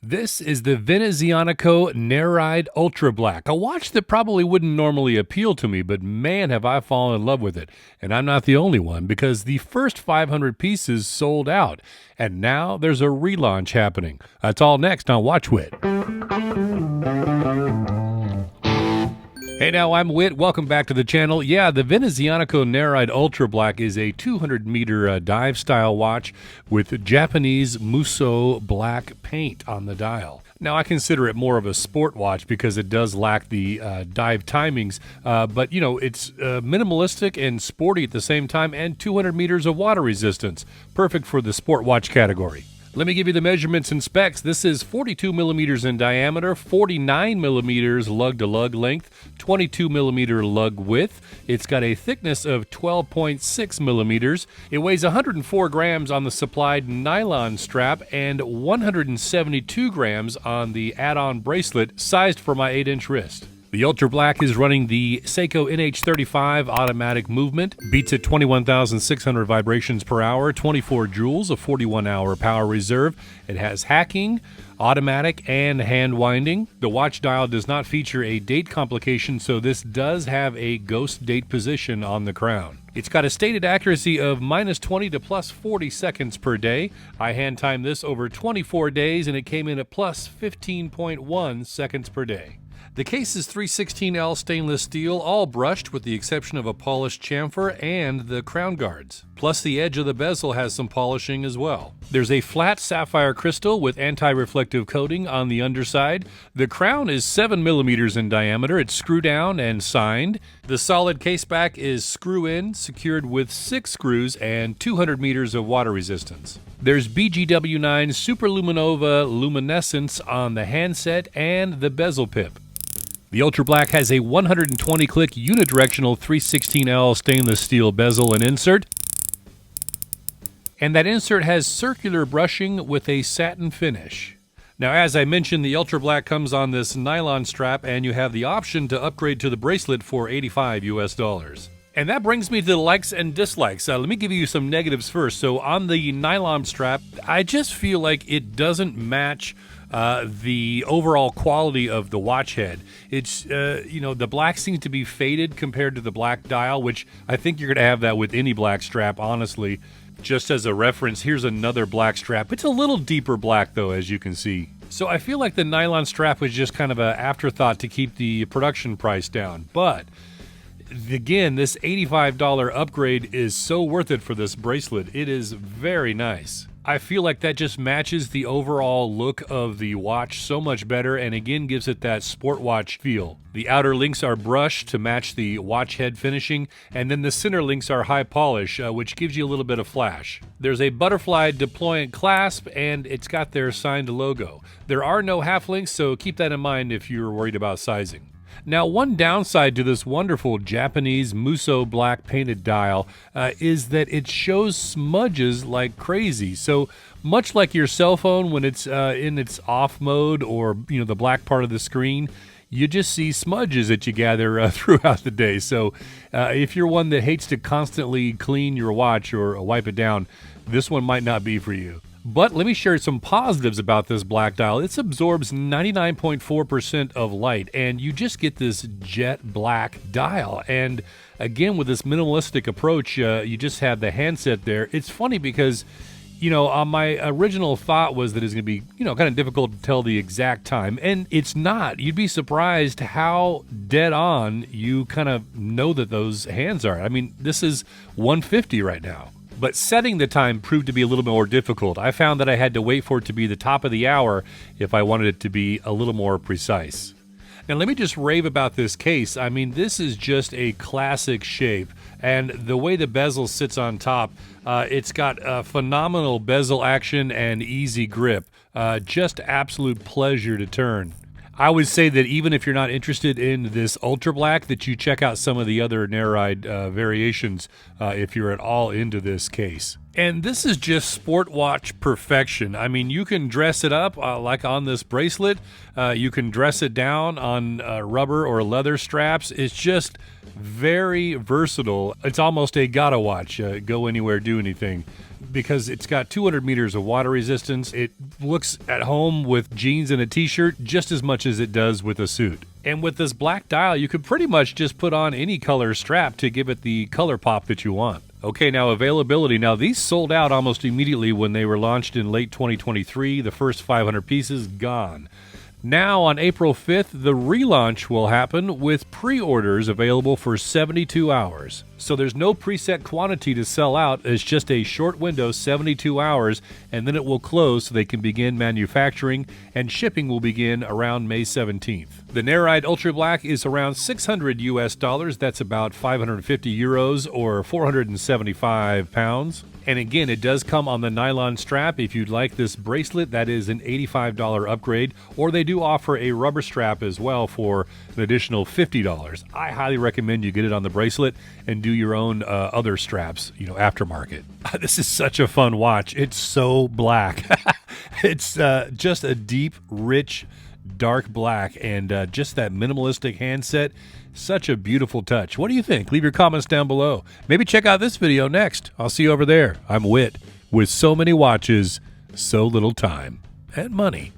This is the Venezianico Neride Ultra Black, a watch that probably wouldn't normally appeal to me, but man, have I fallen in love with it. And I'm not the only one, because the first 500 pieces sold out, and now there's a relaunch happening. That's all next on Watch Wit. Hey now, I'm Wit. Welcome back to the channel. Yeah, the Venezianico Neride Ultra Black is a 200-meter dive style watch with Japanese Muso black paint on the dial. Now, I consider it more of a sport watch because it does lack the dive timings, but you know, it's minimalistic and sporty at the same time, and 200 meters of water resistance. Perfect for the sport watch category. Let me give you the measurements and specs. This is 42 millimeters in diameter, 49 millimeters lug-to-lug length, 22 millimeter lug width. It's got a thickness of 12.6 millimeters. It weighs 104 grams on the supplied nylon strap and 172 grams on the add-on bracelet, sized for my 8-inch wrist. The Ultra Black is running the Seiko NH35 automatic movement, beats at 21,600 vibrations per hour, 24 joules, a 41-hour power reserve. It has hacking, automatic, and hand winding. The watch dial does not feature a date complication, so this does have a ghost date position on the crown. It's got a stated accuracy of -20 to +40 seconds per day. I hand timed this over 24 days, and it came in at +15.1 seconds per day. The case is 316L stainless steel, all brushed with the exception of a polished chamfer and the crown guards. Plus the edge of the bezel has some polishing as well. There's a flat sapphire crystal with anti-reflective coating on the underside. The crown is 7 millimeters in diameter. It's screw down and signed. The solid case back is screw in, secured with 6 screws and 200 meters of water resistance. There's BGW9 Superluminova luminescence on the handset and the bezel pip. The Ultra Black has a 120-click unidirectional 316L stainless steel bezel and insert. And that insert has circular brushing with a satin finish. Now, as I mentioned, the Ultra Black comes on this nylon strap, and you have the option to upgrade to the bracelet for $85 US. And that brings me to the likes and dislikes. Let me give you some negatives first. So on the nylon strap, I just feel like it doesn't match the overall quality of the watch head. It's, the black seems to be faded compared to the black dial, which I think you're going to have that with any black strap, honestly. Just as a reference, here's another black strap. It's a little deeper black, though, as you can see. So I feel like the nylon strap was just kind of an afterthought to keep the production price down. But again, this $85 upgrade is so worth it for this bracelet. It is very nice. I feel like that just matches the overall look of the watch so much better, and again gives it that sport watch feel. The outer links are brushed to match the watch head finishing, and then the center links are high polish, which gives you a little bit of flash. There's a butterfly deployant clasp, and it's got their signed logo. There are no half links, so keep that in mind if you're worried about sizing. Now, one downside to this wonderful Japanese Muso black painted dial is that it shows smudges like crazy. So much like your cell phone when it's in its off mode, or the black part of the screen, you just see smudges that you gather throughout the day. So if you're one that hates to constantly clean your watch or wipe it down, this one might not be for you. But let me share some positives about this black dial. It absorbs 99.4% of light, and you just get this jet black dial. And again, with this minimalistic approach, you just have the handset there. It's funny because, my original thought was that it's going to be, kind of difficult to tell the exact time. And it's not. You'd be surprised how dead on you kind of know that those hands are. I mean, this is 1:50 right now. But setting the time proved to be a little more difficult. I found that I had to wait for it to be the top of the hour if I wanted it to be a little more precise. Now, let me just rave about this case. I mean, this is just a classic shape. And the way the bezel sits on top, it's got phenomenal bezel action and easy grip. Just absolute pleasure to turn. I would say that even if you're not interested in this Ultra Black, that you check out some of the other Neride variations if you're at all into this case. And this is just sport watch perfection. I mean, you can dress it up like on this bracelet. You can dress it down on rubber or leather straps. It's just very versatile. It's almost a gotta watch. Go anywhere, do anything. because it's got 200 meters of water resistance. It looks at home with jeans and a t-shirt just as much as it does with a suit. And with this black dial, you could pretty much just put on any color strap to give it the color pop that you want. Okay, now availability. Now these sold out almost immediately when they were launched in late 2023. The first 500 pieces gone. Now on April 5th, the relaunch will happen with pre-orders available for 72 hours. So there's no preset quantity to sell out. It's just a short window, 72 hours, and then it will close so they can begin manufacturing, and shipping will begin around May 17th. The Neride Ultra Black is around $600. That's about 550 euros or 475 pounds. And again, it does come on the nylon strap. If you'd like this bracelet, that is an $85 upgrade, or they do offer a rubber strap as well for an additional $50. I highly recommend you get it on the bracelet and do your own other straps, aftermarket. This is such a fun watch. It's so black. It's just a deep, rich, dark black, and just that minimalistic handset. Such a beautiful touch. What do you think? Leave your comments down below. Maybe check out this video next. I'll see you over there. I'm Whit, with so many watches, so little time and money.